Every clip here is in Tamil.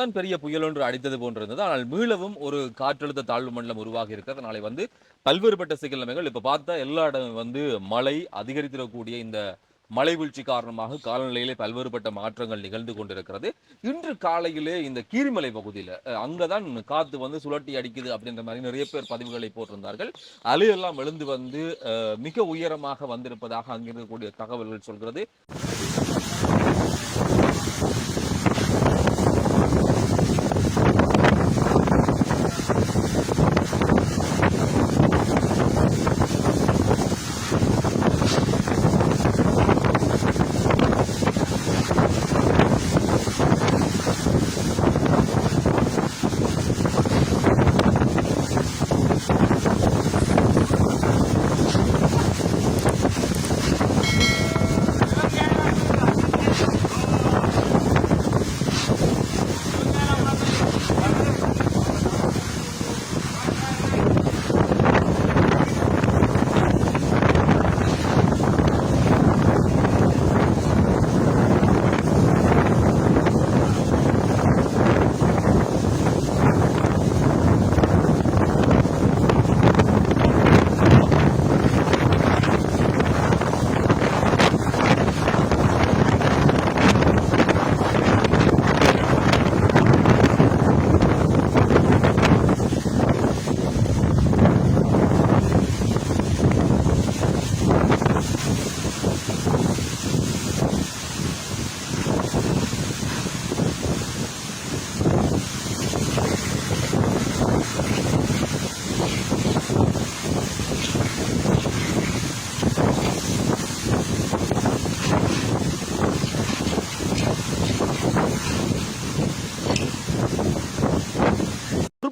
இப்பதான் பெரிய புயல் ஒன்று அடித்தது போன்றிருந்தது. ஆனால் மீளவும் ஒரு காற்றழுத்த தாழ்வு மண்டலம் உருவாகி இருக்கிறது. நாளை பல்வேறுபட்ட சிக்கல் இப்ப பார்த்தா எல்லா இடம் மழை அதிகரித்திடக்கூடிய இந்த மழை வீழ்ச்சி காரணமாக காலநிலையிலே பல்வேறுபட்ட மாற்றங்கள் நிகழ்ந்து கொண்டிருக்கிறது. இன்று காலையிலே இந்த கீரிமலை பகுதியில அங்கதான் காத்து சுழட்டி அடிக்குது அப்படின்ற மாதிரி நிறைய பேர் பதிவுகளை போட்டிருந்தார்கள். அலையெல்லாம் எழுந்து மிக உயரமாக வந்திருப்பதாக அங்கிருக்கக்கூடிய தகவல்கள் சொல்கிறது.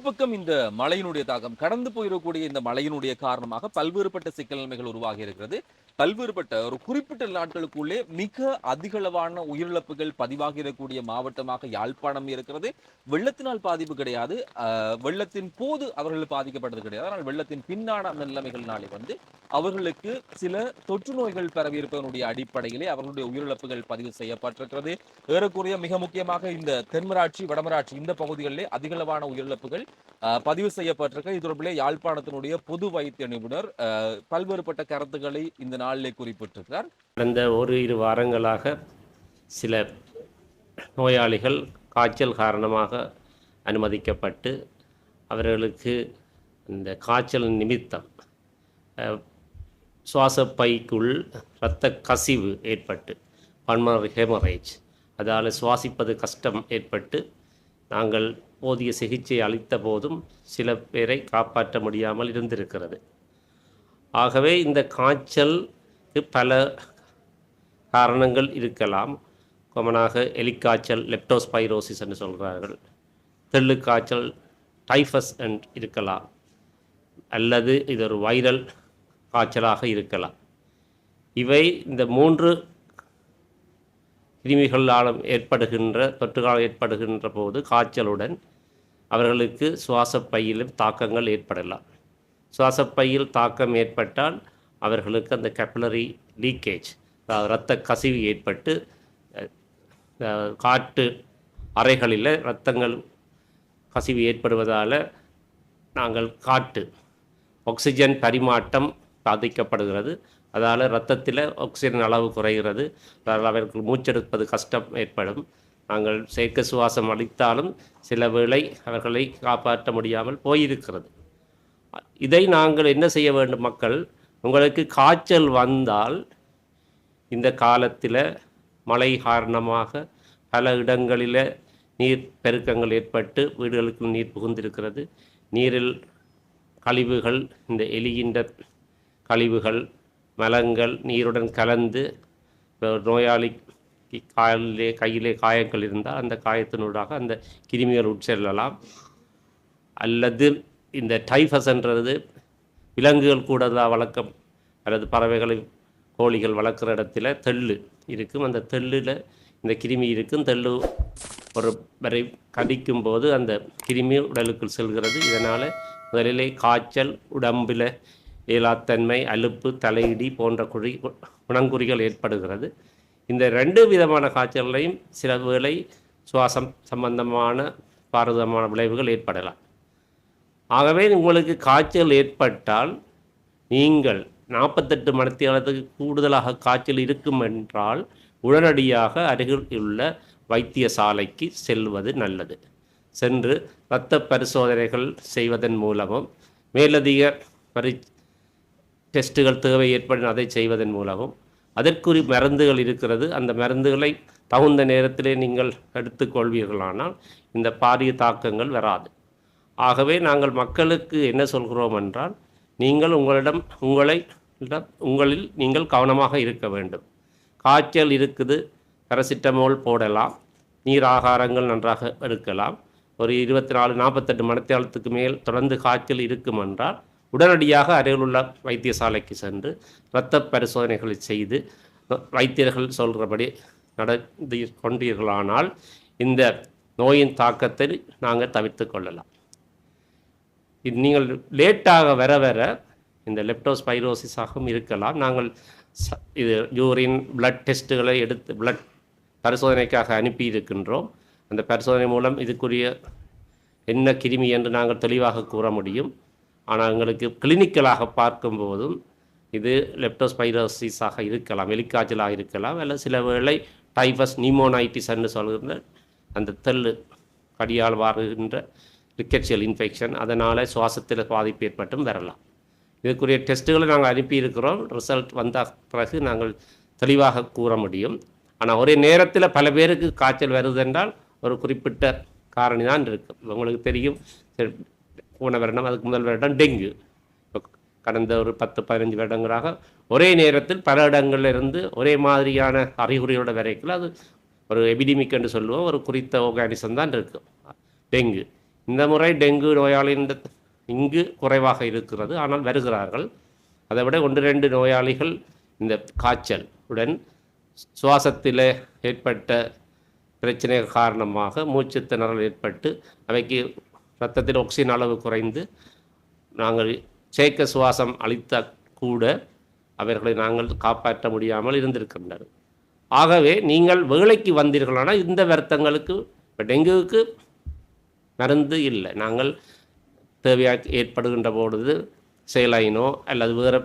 பக்கம் இந்த மழையினுடைய தாக்கம் கடந்து போயிடக்கூடிய இந்த மழையினுடைய காரணமாக பல்வேறுபட்ட சிக்கல் நிலைமைகள் உருவாகி இருக்கிறது. பல்வேறுபட்ட ஒரு குறிப்பிட்ட நாட்களுக்குள்ளே மிக அதிகளவான உயிரிழப்புகள் பதிவாகிடக்கூடிய மாவட்டமாக யாழ்ப்பாணம் இருக்கிறது. வெள்ளத்தினால் பாதிப்பு கிடையாது, வெள்ளத்தின் போது அவர்கள் பாதிக்கப்பட்டது கிடையாது. ஆனால் வெள்ளத்தின் பின்னான அந்த நிலைமைகள்னாலே அவர்களுக்கு சில தொற்று நோய்கள் பரவி இருப்பதனுடைய அடிப்படையிலே அவர்களுடைய உயிரிழப்புகள் பதிவு செய்யப்பட்டிருக்கிறது. ஏறக்குறைய மிக முக்கியமாக இந்த தென்மராட்சி வடமராட்சி இந்த பகுதிகளிலே அதிகளவான உயிரிழப்புகள் பதிவு செய்யப்பட்டிருக்க. இது தொடர்பிலே யாழ்ப்பாணத்தினுடைய பொது வைத்திய நிபுணர் பல்வேறுபட்ட கருத்துக்களை இந்த நாளிலே குறிப்பிட்டிருக்கிறார். கடந்த ஒரு இரு வாரங்களாக சில நோயாளிகள் காய்ச்சல் காரணமாக அனுமதிக்கப்பட்டு அவர்களுக்கு இந்த காய்ச்சல் நிமித்தம் சுவாசப்பைக்குள் இரத்த கசிவு ஏற்பட்டு பல்மனரி ஹெமரேஜ், அதால் சுவாசிப்பது கஷ்டம் ஏற்பட்டு நாங்கள் போதிய சிகிச்சை அளித்த போதும் சில பேரை காப்பாற்ற முடியாமல் இருந்திருக்கிறது. ஆகவே இந்த காய்ச்சலுக்கு பல காரணங்கள் இருக்கலாம். காமனாக எலிக்காய்ச்சல் லெப்டோஸ்பைரோசிஸ் என்று சொல்கிறார்கள், தெள்ளு காய்ச்சல் டைஃபஸ் இருக்கலாம், அல்லது இது ஒரு வைரல் காய்ச்சலாக இருக்கலாம். இவை இந்த 3 கிருமிகளால் ஏற்படுகின்ற தொற்றுகளால் ஏற்படுகின்ற போது காய்ச்சலுடன் அவர்களுக்கு சுவாசப்பையிலும் தாக்கங்கள் ஏற்படலாம். சுவாசப்பையில் தாக்கம் ஏற்பட்டால் அவர்களுக்கு அந்த கேப்பிலரி லீக்கேஜ், அதாவது இரத்த கசிவு ஏற்பட்டு காற்று அறைகளில் இரத்தங்கள் கசிவு ஏற்படுவதால் நாங்கள் ஆக்சிஜன் பரிமாற்றம் பாதிக்கப்படுகிறது. அதால் இரத்தத்தில் ஆக்சிஜன் அளவு குறைகிறது. அதால் அவர்கள் மூச்செடுப்பது கஷ்டம் ஏற்படும். நாங்கள் செயற்கை சுவாசம் அளித்தாலும் சில வேளை அவர்களை காப்பாற்ற முடியாமல் போயிருக்கிறது. இதை நாங்கள் என்ன செய்ய வேண்டும்? மக்கள், உங்களுக்கு காய்ச்சல் வந்தால் இந்த காலத்தில் மழை காரணமாக பல இடங்களில் நீர் பெருக்கங்கள் ஏற்பட்டு வீடுகளுக்கு நீர் புகுந்திருக்கிறது. நீரில் கழிவுகள், இந்த எலிகின்ற கழிவுகள், மலங்கள் நீருடன் கலந்து நோயாளி கையிலே காயங்கள் இருந்தால் அந்த காயத்தினூடாக அந்த கிருமிகள் உட்செல்லலாம். அல்லது இந்த டைஃபஸ்ன்றது விலங்குகள் கூட வளர்க்கம் அல்லது பறவைகளை கோழிகள் வளர்க்குற இடத்துல தெள்ளு இருக்கும். அந்த தெள்ளில் இந்த கிருமி இருக்கும். தெள்ளு ஒரு வரை கடிக்கும் போது அந்த கிருமி உடலுக்குள் செல்கிறது. இதனால் முதலிலே காய்ச்சல், உடம்பில் இயலாத்தன்மை, அலுப்பு, தலையிடி போன்ற குணங்குறிகள் ஏற்படுகிறது. இந்த 2 விதமான காய்ச்சல்களையும் சில வேளை சுவாசம் சம்பந்தமான பாரதமான விளைவுகள் ஏற்படலாம். ஆகவே உங்களுக்கு காய்ச்சல் ஏற்பட்டால் நீங்கள் 48 மணித்தியாலத்துக்கு கூடுதலாக காய்ச்சல் இருக்கும் என்றால் உடனடியாக அருகில் உள்ள வைத்தியசாலைக்கு செல்வது நல்லது. சென்று இரத்த பரிசோதனைகள் செய்வதன் மூலமும் மேலதிக டெஸ்ட்டுகள் தேவை ஏற்படும் அதை செய்வதன் மூலமும் அதற்குரிய மருந்துகள் இருக்கிறது. அந்த மருந்துகளை தகுந்த நேரத்திலே நீங்கள் எடுத்துக்கொள்வீர்களானால் இந்த பாரிய தாக்கங்கள் வராது. ஆகவே நாங்கள் மக்களுக்கு என்ன சொல்கிறோம் என்றால், நீங்கள் உங்களில் நீங்கள் கவனமாக இருக்க வேண்டும். காய்ச்சல் இருக்குது, பேராசிட்டமோல் போடலாம், நீர் ஆகாரங்கள் நன்றாக எடுக்கலாம். ஒரு 24-48 மணித்தியாலத்துக்கு மேல் தொடர்ந்து காய்ச்சல் இருக்கும் என்றால் உடனடியாக அருகிலுள்ள வைத்தியசாலைக்கு சென்று இரத்த பரிசோதனைகளை செய்து வைத்தியர்கள் சொல்கிறபடி நடந்து கொண்டீர்களானால் இந்த நோயின் தாக்கத்தை நாங்கள் தவிர்த்து கொள்ளலாம். இது நீங்கள் லேட்டாக வர வர இந்த லெப்டோஸ்பைரோசிஸாகவும் இருக்கலாம். நாங்கள் இது யூரின் பிளட் டெஸ்ட்டுகளை எடுத்து பிளட் பரிசோதனைக்காக அனுப்பி இருக்கின்றோம். அந்த பரிசோதனை மூலம் இதுக்குரிய என்ன கிருமி என்று நாங்கள் தெளிவாக கூற முடியும். ஆனால் எங்களுக்கு கிளினிக்கலாக பார்க்கும்போதும் இது லெப்டோஸ்பைரோசிஸாக இருக்கலாம், எலிக்காய்ச்சலாக இருக்கலாம், அல்லது சில வேளை டைஃபஸ் நிமோனைட்டிஸ் என்று சொல்கின்ற அந்த தெள்ளு கடியால் வருகின்ற ரிக்கெட்சியல் இன்ஃபெக்ஷன், அதனால் சுவாசத்தில் பாதிப்பு ஏற்பட்டும் வரலாம். இதுக்குரிய டெஸ்ட்டுகளை நாங்கள் அனுப்பியிருக்கிறோம். ரிசல்ட் வந்த பிறகு நாங்கள் தெளிவாக கூற முடியும். ஆனால் ஒரே நேரத்தில் பல பேருக்கு காய்ச்சல் வருதென்றால் ஒரு குறிப்பிட்ட காரணி தான் இருக்குது. உங்களுக்கு தெரியும், போன வருடம் அதுக்கு முதல் வருடம் டெங்கு, கடந்த ஒரு 10-15 வருடங்களாக ஒரே நேரத்தில் பல இடங்களிலிருந்து ஒரே மாதிரியான அறிகுறியோட வரைக்கும் அது ஒரு எபிடமிக் என்று சொல்லுவோம், ஒரு குறித்த ஆர்கானிசம் தான் இருக்குது டெங்கு. இந்த முறை டெங்கு நோயாளியின் இங்கு குறைவாக இருக்கிறது, ஆனால் வருகிறார்கள். அதை விட 1-2 நோயாளிகள் இந்த காய்ச்சல் உடன் சுவாசத்தில் ஏற்பட்ட பிரச்சனை காரணமாக மூச்சு திணறல் ஏற்பட்டு அவைக்கு இரத்தத்தில் ஆக்சிஜன் அளவு குறைந்து நாங்கள் செயற்கை சுவாசம் அளித்த கூட அவர்களை நாங்கள் காப்பாற்ற முடியாமல் இருந்திருக்கின்றனர். ஆகவே நீங்கள் வேலைக்கு வந்தீர்களானால் இந்த வருத்தங்களுக்கு, இப்போ டெங்குவுக்கு மருந்து இல்லை, நாங்கள் தேவையாக ஏற்படுகின்ற பொழுது சேலைனோ அல்லது வேறு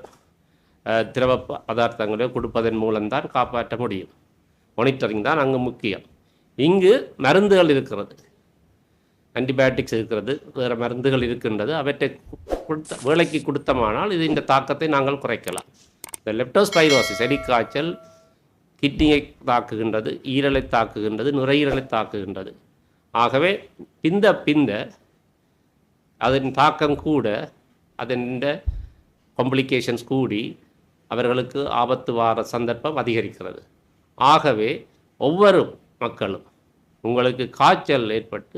திரவ பதார்த்தங்களோ கொடுப்பதன் மூலம்தான் காப்பாற்ற முடியும். மானிட்டரிங் தான் அங்கு முக்கியம். இங்கு மருந்துகள் இருக்கிறது, ஆன்டிபயோட்டிக்ஸ் இருக்கிறது, வேறு மருந்துகள் இருக்கின்றது. அவற்றை வேலைக்கு கொடுத்தமானால் இது இந்த தாக்கத்தை நாங்கள் குறைக்கலாம். இந்த லெப்டோஸ்பைரோசிஸ் எலிக்காய்ச்சல் கிட்னியை தாக்குகின்றது, ஈரலை தாக்குகின்றது, நுரையீரலை தாக்குகின்றது. ஆகவே பிந்த அதன் தாக்கம் கூட, அதன் காம்ப்ளிகேஷன்ஸ் கூடி அவர்களுக்கு ஆபத்து வார சந்தர்ப்பம் அதிகரிக்கிறது. ஆகவே ஒவ்வொரு மக்களும் உங்களுக்கு காய்ச்சல் ஏற்பட்டு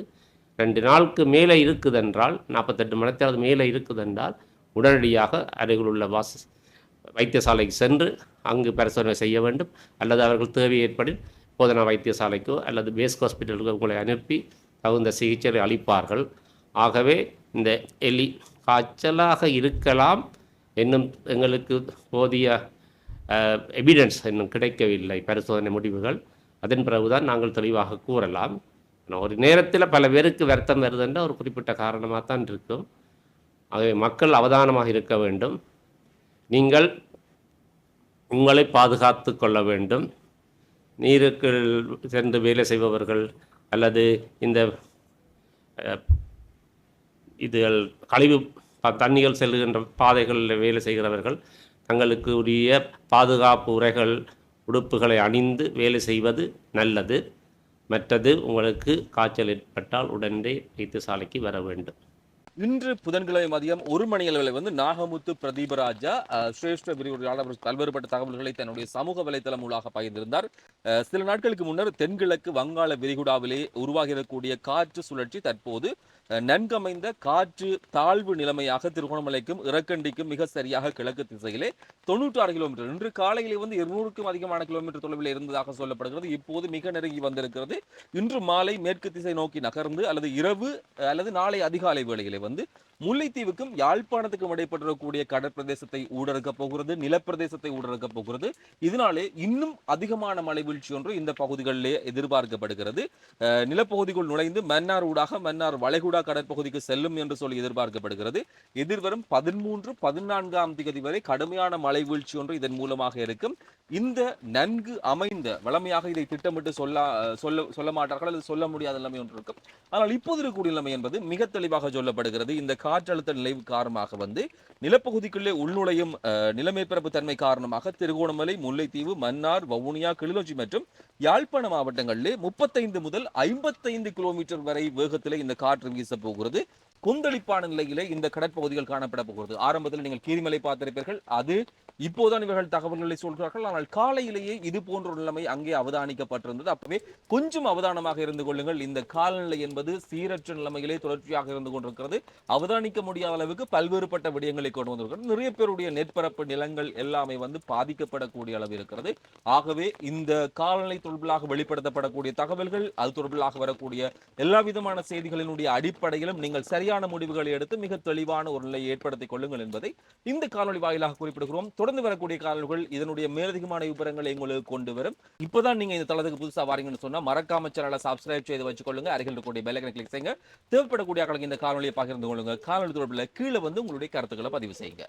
2 நாளுக்கு மேலே இருக்குதென்றால், 48 மணித்தியாவது மேலே இருக்குதென்றால் உடனடியாக அருகிலுள்ள வைத்தியசாலைக்கு சென்று அங்கு பரிசோதனை செய்ய வேண்டும். அல்லது அவர்கள் தேவை ஏற்படின் போதனா வைத்தியசாலைக்கோ அல்லது பேஸ்க் ஹாஸ்பிட்டலுக்கோ உங்களை அனுப்பி தகுந்த சிகிச்சை அளிப்பார்கள். ஆகவே இந்த எலி காய்ச்சலாக இருக்கலாம் என்னும் எங்களுக்கு போதிய எவிடன்ஸ் இன்னும் கிடைக்கவில்லை, பரிசோதனை முடிவுகள். அதன் பிறகுதான் நாங்கள் தெளிவாக கூறலாம். ஒரு நேரத்தில் பல பேருக்கு வருத்தம் வருதுன்ற ஒரு குறிப்பிட்ட காரணமாக தான் இருக்கும். ஆகவே மக்கள் அவதானமாக இருக்க வேண்டும். நீங்கள் உங்களை பாதுகாத்து கொள்ள வேண்டும். நீருக்கு சென்று வேலை செய்பவர்கள் அல்லது இந்த இதுகள் கழிவு தண்ணிகள் செல்லுகின்ற பாதைகளில் வேலை செய்கிறவர்கள் தங்களுக்கு உரிய பாதுகாப்பு உரைகள் உடுப்புகளை அணிந்து வேலை செய்வது நல்லது. மற்றது, உங்களுக்கு காய்ச்சல் ஏற்பட்டால் உடனே வைத்தியசாலைக்கு வர வேண்டும். இன்று புதன்கிழமை மதியம் 1 மணி அளவில் வந்து நாகமுத்து பிரதீபராஜா சிரேஷ்ட விரிவுரையாளர் பல்வேறுபட்ட தகவல்களை தன்னுடைய சமூக வலைதளம் மூலமாக பகிர்ந்திருந்தார். சில நாட்களுக்கு முன்னர் தென்கிழக்கு வங்காள விரிகுடாவிலே உருவாகியிருக்கக்கூடிய காற்று சுழற்சி தற்போது நன்கமைந்த காற்று தாழ்வு நிலைமையாக திருகோணமலைக்கும் இறக்கண்டிக்கும் மிக சரியாக கிழக்கு திசையிலே 96 கிலோமீட்டர், இன்று காலையிலே வந்து 200க்கும் அதிகமான கிலோமீட்டர் தொலைவில் இருந்ததாக சொல்லப்படுகிறது. இப்போது மிக நெருங்கி வந்திருக்கிறது. இன்று மாலை மேற்கு திசை நோக்கி நகர்ந்து அல்லது இரவு அல்லது நாளை அதிகாலை வேளையிலே வந்து முல்லைத்தீவுக்கும் யாழ்ப்பாணத்துக்கும் இடைப்பட்டிருக்கக்கூடிய கடற்பிரதேசத்தை ஊடறுக்க போகிறது, நிலப்பிரதேசத்தை ஊடறுக்க போகிறது. இதனாலே இன்னும் அதிகமான மழை வீழ்ச்சி ஒன்று இந்த பகுதிகளிலே எதிர்பார்க்கப்படுகிறது. நிலப்பகுதிக்குள் நுழைந்து மன்னார் ஊடாக மன்னார் வளைகுடா கடற்பகுதிக்கு செல்லும் என்று சொல்லி எதிர்பார்க்கப்படுகிறது. எதிர்வரும் 13, 14ஆம் தேதி வரை கடுமையான மழை வீழ்ச்சி ஒன்று இதன் மூலமாக இருக்கும். இந்த நன்கு அமைந்த வளமையாக இதை திட்டமிட்டு சொல்ல மாட்டார்கள், அல்லது சொல்ல முடியாத நிலைமை ஒன்று இருக்கும். ஆனால் இப்போது இருக்கக்கூடிய நிலைமை என்பது மிக தெளிவாக சொல்லப்படுகிறது. இந்த காற்றழுத்த நிலைவு காரணமாக வந்து நிலப்பகுதிக்குள்ளே உள்நுழையும் நிலமேற்பரப்பு தன்மை காரணமாக திருகோணமலை, முல்லைத்தீவு, மன்னார், வவுனியா, கிளிநொச்சி மற்றும் யாழ்ப்பாண மாவட்டங்களிலே 35 முதல் 55 கிலோமீட்டர் வரை வேகத்திலே இந்த காற்று வீச போகிறது. கொந்தளிப்பான நிலையிலே இந்த கடற்பகுதிகள் காணப்பட போகிறது. ஆரம்பத்தில் நீங்கள் கீரிமலை பார்த்திருப்பீர்கள், அது இப்போதான் இவர்கள் தகவல்களை சொல்கிறார்கள். ஆனால் காலையிலேயே இது போன்ற ஒரு நிலைமை அங்கே அவதானிக்கப்பட்டிருந்தது. அப்பவே கொஞ்சம் அவதானமாக இருந்து கொள்ளுங்கள். இந்த காலநிலை என்பது சீரற்ற நிலைமையிலே தொடர்ச்சியாக இருந்து கொண்டிருக்கிறது. அவதானிக்க முடியாத அளவுக்கு பல்வேறுபட்ட விடயங்களை கொண்டு வந்திருக்கிறது. நிறைய பேருடைய நெற்பரப்பு நிலங்கள் எல்லாமே வந்து பாதிக்கப்படக்கூடிய அளவு இருக்கிறது. ஆகவே இந்த காலநிலை தொடர்பிலாக வெளிப்படுத்தப்படக்கூடிய தகவல்கள், அது தொடர்பிலாக வரக்கூடிய எல்லா விதமான செய்திகளினுடைய அடிப்படையிலும் நீங்கள் சரியான முடிவுகளை எடுத்து மிக தெளிவான ஒரு நிலையை ஏற்படுத்திக் கொள்ளுங்கள் என்பதை இந்த காணொலி வாயிலாக குறிப்பிடுகிறோம். தொடர்ந்து வரக்கூடிய காணொலிகள் இதனுடைய மேலதிகமான விவரங்களை உங்களுக்கு கொண்டு வரும். இப்பதான் நீங்க இந்த தளத்துக்கு புதுசா வாரீங்கன்னு சொன்னா மறக்காம சேனலை சப்ஸ்கிரைப் செய்து வச்சுக்கொள்ளுங்க. அருகில் இருக்கக்கூடிய பெல் ஐகானை கிளிக் செய்யுங்க. தேவைப்படக்கூடிய ஆட்களுக்கு இந்த காணொலியை பகிர்ந்து கொள்ளுங்க. காணொலி தொடர்பில் கீழே வந்து உங்களுடைய கருத்துக்களை பதிவு செய்யுங்க.